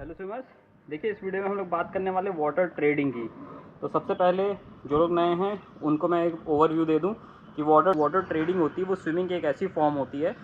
Hello swimmers, देखिए इस video में हम लोग बात करने वाले वाटर ट्रेडिंग की। तो सबसे पहले जो लोग नए हैं उनको मैं एक ओवरव्यू दे दूं कि वाटर ट्रेडिंग होती है वो स्विमिंग की एक ऐसी फॉर्म होती है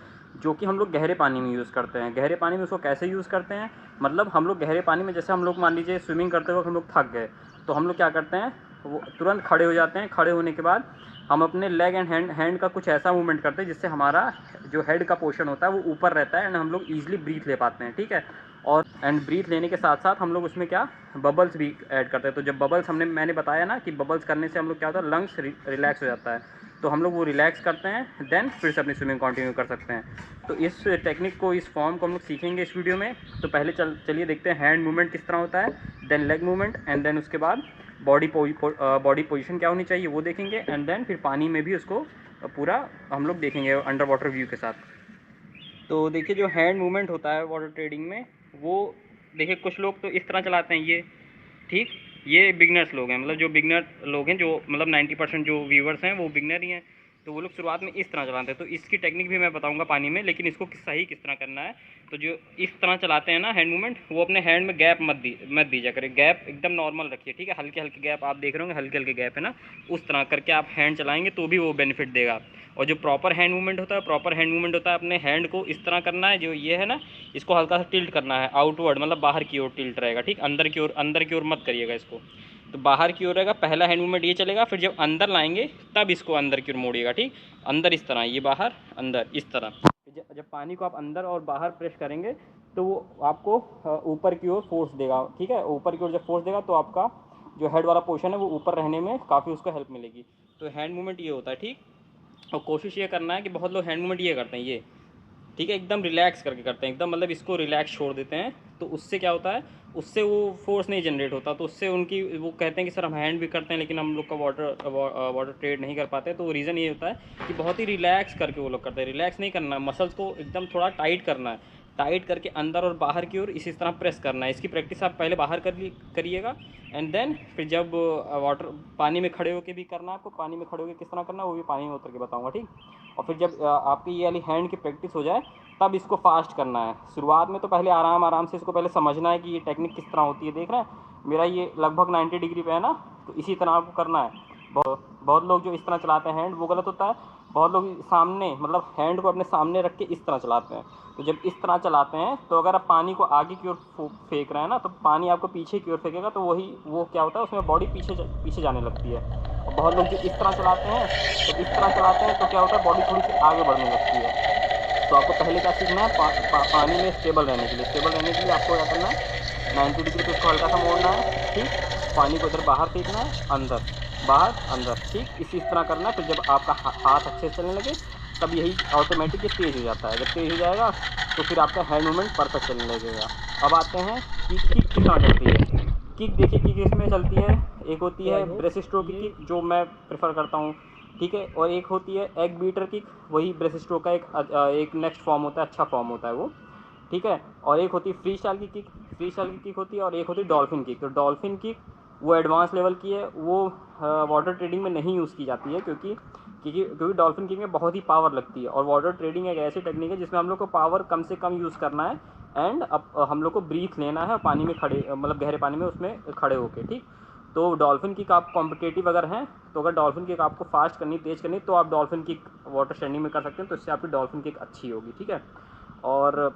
जो कि हम लोग गहरे पानी में यूज़ करते हैं। गहरे पानी में उसको कैसे यूज़ करते हैं, मतलब हम लोग गहरे पानी में जैसे हम लोग मान लीजिए स्विमिंग करते वक्त हम लोग थक गए तो हम लोग क्या करते हैं, वो तुरंत खड़े हो जाते हैं। खड़े होने के बाद हम अपने लेग एंड हैंड का कुछ ऐसा मूवमेंट करते हैं जिससे हमारा जो हेड का पोर्शन होता है वो ऊपर रहता है एंड हम लोग ईजिली ब्रीथ ले पाते हैं। ठीक है, और एंड ब्रीथ लेने के साथ साथ हम लोग उसमें क्या बबल्स भी ऐड करते हैं। तो जब बबल्स मैंने बताया ना कि बबल्स करने से हम लोग क्या होता है, लंग्स रिलैक्स हो जाता है, तो हम लोग वो रिलैक्स करते हैं, देन फिर से अपनी स्विमिंग कंटिन्यू कर सकते हैं। तो इस टेक्निक को, इस फॉर्म को हम लोग सीखेंगे इस वीडियो में। तो पहले चलिए देखते हैं हैंड मूवमेंट किस तरह होता है, then leg movement and then उसके बाद बॉडी पोजीशन क्या होनी चाहिए वो देखेंगे, एंड देन फिर पानी में भी उसको पूरा हम लोग देखेंगे अंडर वाटर व्यू के साथ। तो देखिए जो हैंड मूवमेंट होता है वाटर ट्रेडिंग में, वो देखिए कुछ लोग तो इस तरह चलाते हैं ये, ठीक, ये बिगनर्स लोग हैं, मतलब जो बिगनर लोग हैं, जो मतलब 90% जो व्यूवर्स हैं वो बिगनर ही हैं। तो वो लोग शुरुआत में इस तरह चलाते हैं। तो इसकी टेक्निक भी मैं बताऊंगा पानी में, लेकिन इसको सही किस तरह करना है। तो जो इस तरह चलाते हैं ना हैंड मूवमेंट, वो अपने हैंड में गैप मत दीजिए करें। गैप एकदम नॉर्मल रखिए, ठीक है। हल्के हल्के गैप आप देख रहे होंगे, हल्के हल्के गैप है ना, उस तरह करके आप हैंड चलाएंगे तो भी वो बेनिफिट देगा। और जो प्रॉपर हैंड मूवमेंट होता है, अपने हैंड को इस तरह करना है, जो ये है ना, इसको हल्का सा टिल्ट करना है आउटवर्ड, मतलब बाहर की ओर टिल्ट रहेगा, ठीक। अंदर की ओर मत करिएगा इसको, तो बाहर की ओर रहेगा। पहला हैंड मूवमेंट ये चलेगा, फिर जब अंदर लाएंगे तब इसको अंदर की ओर मोड़िएगा, ठीक। अंदर इस तरह, ये बाहर अंदर इस तरह। जब पानी को आप अंदर और बाहर प्रेस करेंगे तो वो आपको ऊपर की ओर फोर्स देगा, ठीक है। ऊपर की ओर जब फोर्स देगा तो आपका जो हेड वाला पोर्शन है वो ऊपर रहने में काफ़ी उसको हेल्प मिलेगी। तो हैंड मूवमेंट ये होता है, ठीक। और कोशिश ये करना है कि बहुत लोग हैंड मूवमेंट ये करते हैं, ये ठीक है, एकदम रिलैक्स करके करते हैं, एकदम मतलब इसको रिलैक्स छोड़ देते हैं। तो उससे क्या होता है, उससे वो फोर्स नहीं जनरेट होता, तो उससे उनकी वो कहते हैं कि सर हम हैंड भी करते हैं लेकिन हम लोग का वाटर ट्रेड नहीं कर पाते। तो रीज़न ये होता है कि बहुत ही रिलैक्स करके वो लोग करते हैं। रिलैक्स नहीं करना, मसल्स को एकदम थोड़ा टाइट करना है, टाइट करके अंदर और बाहर की ओर इसी तरह प्रेस करना है। इसकी प्रैक्टिस आप पहले बाहर करिएगा, एंड देन फिर जब वाटर पानी में खड़े होकर भी करना है आपको। पानी में खड़े होकर किस तरह करना है वो भी पानी में उतर के बताऊँगा, ठीक। और फिर जब आपकी ये वाली हैंड की प्रैक्टिस हो जाए तब इसको फास्ट करना है। शुरुआत में तो पहले आराम से इसको पहले समझना है कि ये टेक्निक किस तरह होती है। देख रहे हैं मेरा ये लगभग 90 डिग्री पे है ना, तो इसी तरह आपको करना है। बहुत लोग जो इस तरह चलाते हैं हैंड, वो गलत होता है। बहुत लोग सामने, मतलब हैंड को अपने सामने रख के इस तरह चलाते हैं। तो जब इस तरह चलाते हैं तो अगर आप पानी को आगे की ओर फेंक रहे हैं ना, तो पानी आपको पीछे की ओर फेंकेगा, तो वो क्या होता है, उसमें बॉडी पीछे जाने लगती है। और बहुत लोग जो इस तरह चलाते हैं, तो इस तरह चलाते हैं तो क्या होता है, बॉडी थोड़ी सी आगे बढ़ने लगती है। तो आपको पहले क्या सीखना है, पानी में स्टेबल रहने के लिए आपको क्या करना है, 90 डिग्री पे उसको हल्का सा मोड़ना है, ठीक। पानी को इधर बाहर फेंकना है, अंदर बाहर अंदर, ठीक। इस तरह करना है। फिर जब आपका हाथ अच्छे से चलने लगे तब यही ऑटोमेटिक ये तेज़ हो जाता है। जब तेज़ हो जाएगा तो फिर आपका हैंड मूवमेंट परफेक्ट चलने लगेगा। अब आते हैं किक किस तरह चलती है। किक देखिए, किक इसमें चलती है, एक होती है ब्रेस्ट स्ट्रोक की किक जो मैं प्रेफर करता हूँ, ठीक है। और एक होती है एग बीटर किक, वही ब्रेस्ट स्ट्रोक का एक नेक्स्ट फॉर्म होता है, अच्छा फॉर्म होता है वो, ठीक है। और एक होती है फ्री स्टाइल की किक होती है, और एक होती है डॉल्फिन किक। तो डॉल्फिन किक वो एडवांस लेवल की है, वो वाटर ट्रेडिंग में नहीं यूज़ की जाती है, क्योंकि डॉल्फिन किक में बहुत ही पावर लगती है। और वाटर ट्रेडिंग एक ऐसी टेक्निक है जिसमें हम लोग को पावर कम से कम यूज़ करना है, एंड अब हम लोग को ब्रीथ लेना है पानी में खड़े, मतलब गहरे पानी में उसमें खड़े होके, ठीक। तो डॉल्फिन किक आप कॉम्पिटेटिव अगर हैं, तो अगर डॉल्फिन किक आपको फास्ट करनी, तेज़ करनी, तो आप डॉल्फिन किक वाटर स्टैंडिंग में कर सकते हैं, तो इससे आपकी डॉल्फिन किक अच्छी होगी, ठीक है। और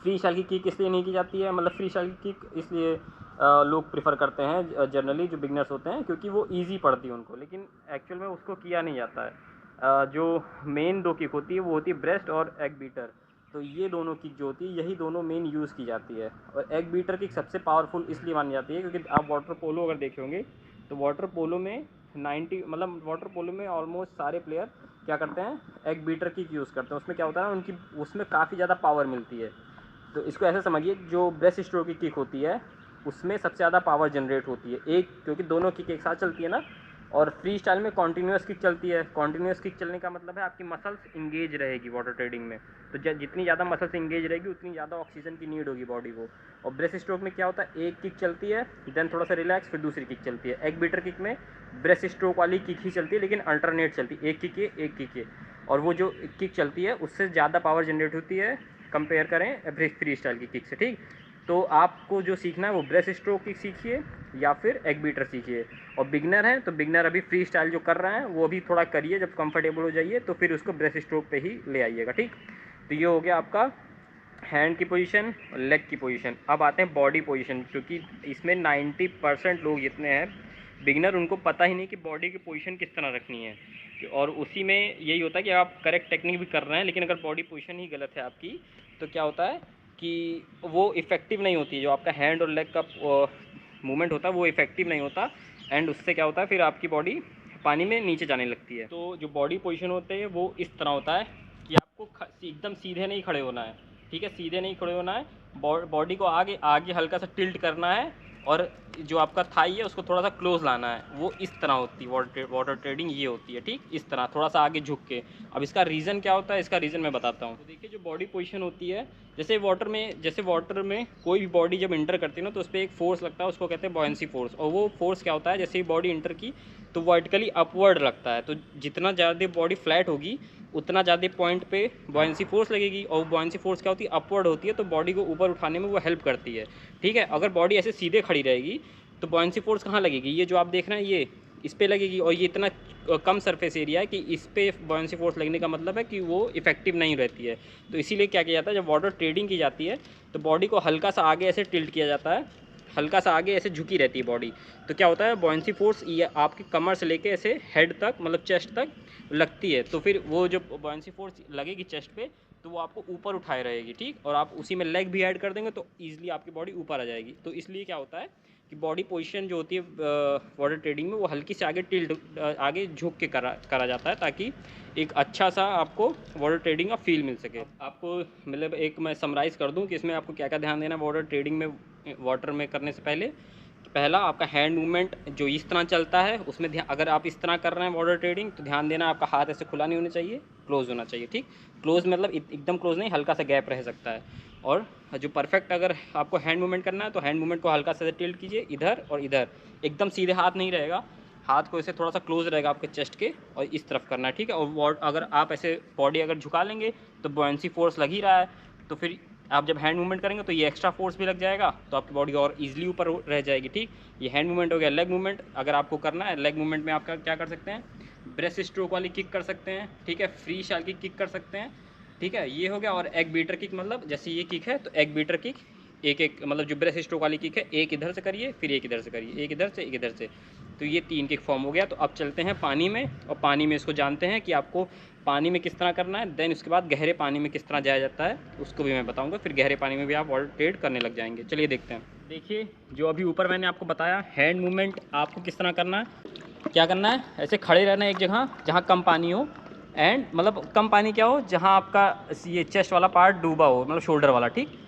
फ्री स्टाइल की किक इसलिए नहीं की जाती है, मतलब फ्री स्टाइल की किक इसलिए लोग प्रिफर करते हैं जनरली जो बिगनर्स होते हैं, क्योंकि वो ईजी पड़ती है उनको, लेकिन एक्चुअल में उसको किया नहीं जाता है। जो मेन दो किक होती है वो होती है ब्रेस्ट और एग बीटर। तो ये दोनों किक जो होती है, यही दोनों मेन यूज़ की जाती है। और एग बीटर किक सबसे पावरफुल इसलिए मानी जाती है क्योंकि आप वाटर पोलो अगर देखे होंगे, तो वाटर पोलो में 90, मतलब वाटर पोलो में ऑलमोस्ट सारे प्लेयर क्या करते हैं, एग बीटर किक यूज़ करते हैं। उसमें क्या होता है ना, उनकी उसमें काफ़ी ज़्यादा पावर मिलती है। तो इसको ऐसे समझिए, जो ब्रेस्ट स्ट्रोक की किक होती है उसमें सबसे ज़्यादा पावर जनरेट होती है, एक, क्योंकि दोनों किक एक साथ चलती है ना। और फ्री स्टाइल में कॉन्टीन्यूस किक चलती है। कॉन्टीन्यूस किक चलने का मतलब है आपकी मसल्स इंगेज रहेगी वाटर ट्रेडिंग में। तो जितनी ज़्यादा मसल्स इंगेज रहेगी उतनी ज़्यादा ऑक्सीजन की नीड होगी बॉडी को। और ब्रेस्ट स्ट्रोक में क्या होता है, एक किक चलती है, देन थोड़ा सा रिलैक्स, फिर दूसरी किक चलती है। एग बीटर किक में ब्रेस्ट स्ट्रोक वाली किक ही चलती है, लेकिन अल्टरनेट चलती है, एक किक ये एक किक ये। और वो जो किक चलती है उससे ज़्यादा पावर जनरेट होती है कंपेयर करें फ्री स्टाइल की किक से, ठीक। तो आपको जो सीखना है वो ब्रेस्ट स्ट्रोक की सीखिए या फिर एग बीटर सीखिए। और बिगनर हैं तो बिगनर अभी फ्री स्टाइल जो कर रहे हैं वो भी थोड़ा करिए, जब कंफर्टेबल हो जाइए तो फिर उसको ब्रेस्ट स्ट्रोक पे ही ले आइएगा, ठीक। तो ये हो गया आपका हैंड की पोजीशन और लेग की पोजीशन। अब आते हैं बॉडी पोजीशन, क्योंकि इसमें 90% लोग जितने हैं बिगिनर, उनको पता ही नहीं कि बॉडी की पोजीशन किस तरह रखनी है। और उसी में यही होता है कि आप करेक्ट टेक्निक भी कर रहे हैं, लेकिन अगर बॉडी पोजीशन ही गलत है आपकी तो क्या होता है कि वो इफ़ेक्टिव नहीं होती है। जो आपका हैंड और लेग का मूवमेंट होता है वो इफ़ेक्टिव नहीं होता, एंड उससे क्या होता है फिर आपकी बॉडी पानी में नीचे जाने लगती है। तो जो बॉडी पोजीशन होते हैं वो इस तरह होता है कि आपको एकदम सीधे नहीं खड़े होना है, ठीक है, सीधे नहीं खड़े होना है। बॉडी को आगे आगे हल्का सा टिल्ट करना है, और जो आपका थाई है उसको थोड़ा सा क्लोज लाना है। वो इस तरह होती है वाटर ट्रेडिंग, ये होती है, ठीक, इस तरह थोड़ा सा आगे झुक के। अब इसका रीज़न क्या होता है, इसका रीज़न मैं बताता हूँ। तो देखिए जो बॉडी पोजीशन होती है, जैसे वाटर में कोई भी बॉडी जब इंटर करती है ना तो उस पर एक फोर्स लगता है, उसको कहते हैं बॉयंसी फोर्स। और वो फोर्स क्या होता है, जैसे ही बॉडी इंटर की तो वर्टिकली अपवर्ड लगता है। तो जितना ज़्यादा बॉडी फ्लैट होगी उतना ज़्यादा पॉइंट पे बॉयंसी फोर्स लगेगी, और बॉयंसी फोर्स क्या होती है, अपवर्ड होती है, तो बॉडी को ऊपर उठाने में वो हेल्प करती है, ठीक है। अगर बॉडी ऐसे सीधे खड़ी रहेगी तो बॉयंसी फोर्स कहाँ लगेगी, ये जो आप देख रहे हैं ये इस पे लगेगी, और ये इतना कम सरफेस एरिया है कि इस पे बॉयंसी फोर्स लगने का मतलब है कि वो इफेक्टिव नहीं रहती है। तो इसीलिए क्या किया जाता है, जब वाटर ट्रेडिंग की जाती है तो बॉडी को हल्का सा आगे ऐसे टिल्ट किया जाता है, हल्का सा आगे ऐसे झुकी रहती है बॉडी। तो क्या होता है, बॉयंसी फोर्स ये आपकी कमर से लेके ऐसे हेड तक, मतलब चेस्ट तक लगती है। तो फिर वो जो बॉयंसी फोर्स लगेगी चेस्ट पे तो वो आपको ऊपर उठाए रहेगी, ठीक। और आप उसी में लेग भी ऐड कर देंगे तो ईजिली आपकी बॉडी ऊपर आ जाएगी। तो इसलिए क्या होता है कि बॉडी पोजीशन जो होती है वाटर ट्रेडिंग में वो हल्की से आगे टिल्ट आगे झुक के करा जाता है, ताकि एक अच्छा सा आपको वाटर ट्रेडिंग का फील मिल सके। आपको मतलब एक मैं समराइज़ कर दूं कि इसमें आपको क्या क्या ध्यान देना है वाटर ट्रेडिंग में, वाटर में करने से पहले। पहला, आपका हैंड मूवमेंट जो इस तरह चलता है उसमें अगर आप इस तरह कर रहे हैं वाटर ट्रेडिंग तो ध्यान देना आपका हाथ ऐसे खुला नहीं होना चाहिए, क्लोज होना चाहिए, ठीक। क्लोज मतलब एकदम क्लोज नहीं, हल्का सा गैप रह सकता है। और जो परफेक्ट अगर आपको हैंड मूवमेंट करना है तो हैंड मूवमेंट को हल्का सा टिल्ट कीजिए इधर और इधर, एकदम सीधे हाथ नहीं रहेगा, हाथ को ऐसे थोड़ा सा क्लोज रहेगा आपके चेस्ट के और इस तरफ करना है, ठीक है। और अगर आप ऐसे बॉडी अगर झुका लेंगे तो बॉयंसी फोर्स लग ही रहा है, तो फिर आप जब हैंड मूवमेंट करेंगे तो ये एक्स्ट्रा फोर्स भी लग जाएगा, तो आपकी बॉडी और इजीली ऊपर रह जाएगी, ठीक। ये हैंड मूवमेंट हो गया। लेग मूवमेंट अगर आपको करना है, लेग मूवमेंट में आप क्या कर सकते हैं, ब्रेस्ट स्ट्रोक वाली किक कर सकते हैं, ठीक है, फ्री शैल की किक कर सकते हैं, ठीक है, ये हो गया। और एग बीटर किक, मतलब जैसे ये किक है तो एग बीटर किक एक मतलब जो ब्रेस्ट स्ट्रोक वाली किक है, एक इधर से करिए, फिर एक इधर से करिए, एक इधर से एक इधर से, तो ये 3 किक फॉर्म हो गया। तो अब चलते हैं पानी में, और पानी में इसको जानते हैं कि आपको पानी में किस तरह करना है। देन उसके बाद गहरे पानी में किस तरह जाया जाता है उसको भी मैं बताऊंगा, फिर गहरे पानी में भी आप वाटर ट्रेड करने लग जाएंगे। चलिए देखते हैं। देखिए जो अभी ऊपर मैंने आपको बताया, हैंड मूवमेंट आपको किस तरह करना है, क्या करना है, ऐसे खड़े रहना है एक जगह जहाँ कम पानी हो, एंड मतलब कम पानी क्या हो, जहाँ आपका ये चेस्ट वाला पार्ट डूबा हो, मतलब शोल्डर वाला, ठीक।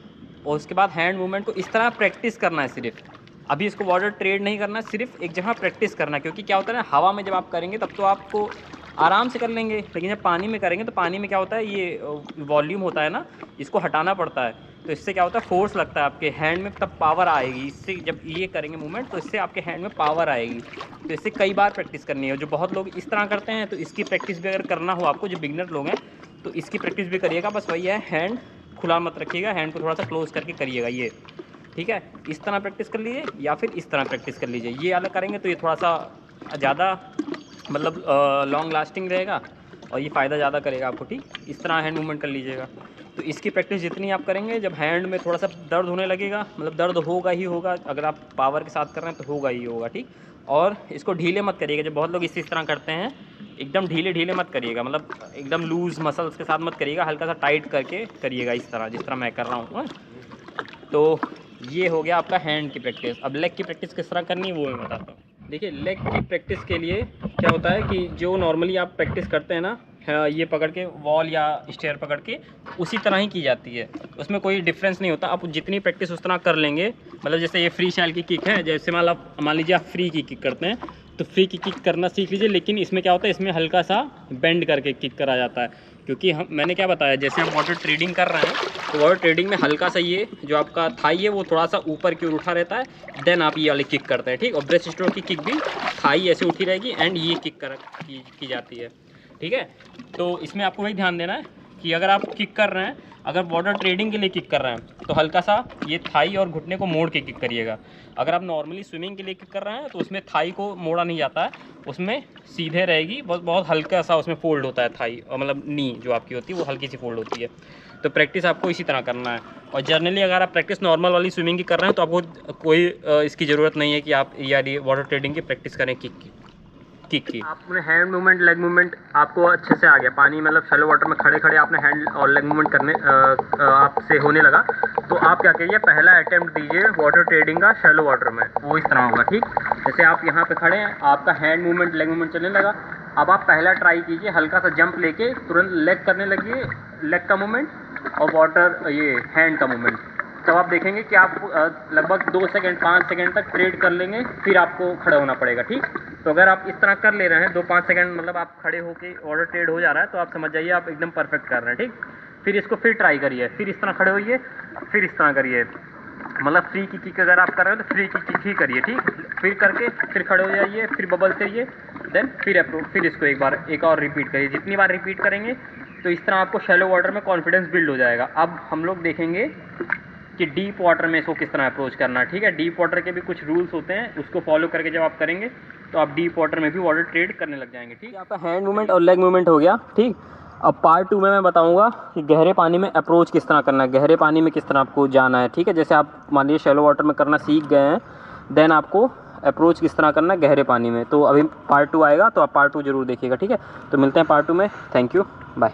और उसके बाद हैंड मूवमेंट को इस तरह प्रैक्टिस करना है सिर्फ, अभी इसको वाटर ट्रेड नहीं करना, सिर्फ एक जगह प्रैक्टिस करना है। क्योंकि क्या होता है ना, हवा में जब आप करेंगे तब तो आपको आराम से कर लेंगे, लेकिन जब पानी में करेंगे तो पानी में क्या होता है, ये वॉल्यूम होता है ना, इसको हटाना पड़ता है। तो इससे क्या होता है, फोर्स लगता है आपके हैंड में, तब पावर आएगी इससे। जब ये करेंगे मूवमेंट तो इससे आपके हैंड में पावर आएगी। तो इससे कई बार प्रैक्टिस करनी है। जो बहुत लोग इस तरह करते हैं तो इसकी प्रैक्टिस भी अगर करना हो आपको, जो बिगिनर लोग हैं तो इसकी प्रैक्टिस भी करिएगा। बस वही है, हैंड खुला मत रखिएगा, हैंड को थोड़ा सा क्लोज करके करिएगा, ये ठीक है। इस तरह प्रैक्टिस कर लीजिए या फिर इस तरह प्रैक्टिस कर लीजिए। ये अलग करेंगे तो ये थोड़ा सा ज़्यादा मतलब लॉन्ग लास्टिंग रहेगा और ये फ़ायदा ज़्यादा करेगा आपको, ठीक। इस तरह हैंड मूवमेंट कर लीजिएगा। तो इसकी प्रैक्टिस जितनी आप करेंगे, जब हैंड में थोड़ा सा दर्द होने लगेगा, मतलब दर्द होगा ही होगा, अगर आप पावर के साथ कर रहे हैं तो होगा ही होगा, ठीक। और इसको ढीले मत करिएगा। जब बहुत लोग इस तरह करते हैं, एकदम ढीले मत करिएगा, मतलब एकदम लूज़ मसल्स के साथ मत करिएगा, हल्का सा टाइट करके करिएगा, इस तरह जिस तरह मैं कर रहा हूँ। तो ये हो गया आपका हैंड की प्रैक्टिस। अब लेग की प्रैक्टिस किस तरह करनी है वो मैं बताता हूँ। देखिए लेग की प्रैक्टिस के लिए क्या होता है कि जो नॉर्मली आप प्रैक्टिस करते हैं ना, ये पकड़ के वॉल या स्टेयर पकड़ के, उसी तरह ही की जाती है, उसमें कोई डिफरेंस नहीं होता। आप जितनी प्रैक्टिस उस तरह कर लेंगे, मतलब जैसे ये फ्री स्टाइल की किक है, जैसे मान लीजिए आप फ्री की किक करते हैं तो फ्री की किक करना सीख लीजिए। लेकिन इसमें क्या होता है, इसमें हल्का सा बेंड करके किक करा जाता है, क्योंकि मैंने क्या बताया, जैसे हम वाटर ट्रेडिंग कर रहे हैं तो वाटर ट्रेडिंग में हल्का सा ये जो आपका थाई है वो थोड़ा सा ऊपर की ओर उठा रहता है, देन आप ये वाली किक करते हैं, ठीक। और ब्रेस्ट स्ट्रोक की किक भी थाई ऐसे उठी रहेगी एंड ये किक की जाती है, ठीक है। तो इसमें आपको वही ध्यान देना है कि अगर आप किक कर रहे हैं अगर वाटर ट्रेडिंग के लिए किक कर रहे हैं तो हल्का सा ये थाई और घुटने को मोड़ के किक करिएगा। अगर आप नॉर्मली स्विमिंग के लिए किक कर रहे हैं तो उसमें थाई को मोड़ा नहीं जाता है, उसमें सीधे रहेगी, बहुत हल्का सा उसमें फोल्ड होता है थाई, और मतलब नी जो आपकी होती है वो हल्की सी फोल्ड होती है। तो प्रैक्टिस आपको इसी तरह करना है। और जनरली अगर आप प्रैक्टिस नॉर्मल वाली स्विमिंग की कर रहे हैं तो आपको कोई इसकी ज़रूरत नहीं है कि आप यार ये वाटर ट्रेडिंग की प्रैक्टिस करें किक की। आपने हैंड मूवमेंट, लेग मूवमेंट आपको अच्छे से आ गया। पानी मतलब शैलो वाटर में खड़े खड़े आपने हैंड और लेग मूवमेंट करने आपसे होने लगा, तो आप क्या करिए, पहला अटेम्प्ट दीजिए वाटर ट्रेडिंग का शैलो वाटर में, वो इस तरह होगा। ठीक, जैसे आप यहाँ पे खड़े हैं, आपका हैंड मूवमेंट, लेग मूवमेंट चलने लगा। अब आप पहला ट्राई कीजिए, हल्का सा जंप लेके तुरंत लेग करने लगिए, लेग का मूवमेंट और वाटर ये हैंड का मूवमेंट। तब आप देखेंगे कि आप लगभग 2 सेकंड 5 सेकंड तक ट्रेड कर लेंगे, फिर आपको खड़ा होना पड़ेगा। ठीक, तो अगर आप इस तरह कर ले रहे हैं 2-5 सेकंड, मतलब आप खड़े होके वाटर ट्रेड हो जा रहा है, तो आप समझ जाइए आप एकदम परफेक्ट कर रहे हैं। ठीक, फिर इसको फिर ट्राई करिए, फिर इस तरह खड़े होइए, फिर इस तरह करिए, मतलब फ्री की किक अगर आप कर रहे हो तो फ्री की किक ही करिए। ठीक, फिर करके फिर खड़े हो जाइए, फिर बबल करिए, देन फिर अप्रोच, फिर इसको एक और रिपीट करिए। जितनी बार रिपीट करेंगे तो इस तरह आपको शैलो वाटर में कॉन्फिडेंस बिल्ड हो जाएगा। अब हम लोग देखेंगे कि डीप वाटर में इसको किस तरह अप्रोच करना है। ठीक है, डीप वाटर के भी कुछ रूल्स होते हैं, उसको फॉलो करके जब आप करेंगे तो आप डीप वाटर में भी वाटर ट्रेड करने लग जाएंगे। ठीक है, आपका हैंड मूवमेंट और लेग मूवमेंट हो गया। ठीक, अब पार्ट 2 में मैं बताऊंगा कि गहरे पानी में अप्रोच किस तरह करना है, गहरे पानी में किस तरह आपको जाना है। ठीक है, जैसे आप मान लीजिए शैलो वाटर में करना सीख गए हैं, देन आपको अप्रोच किस तरह करना है गहरे पानी में। तो अभी पार्ट 2 आएगा, तो आप पार्ट 2 जरूर देखिएगा। ठीक है, तो मिलते हैं पार्ट 2 में। Thank you, bye.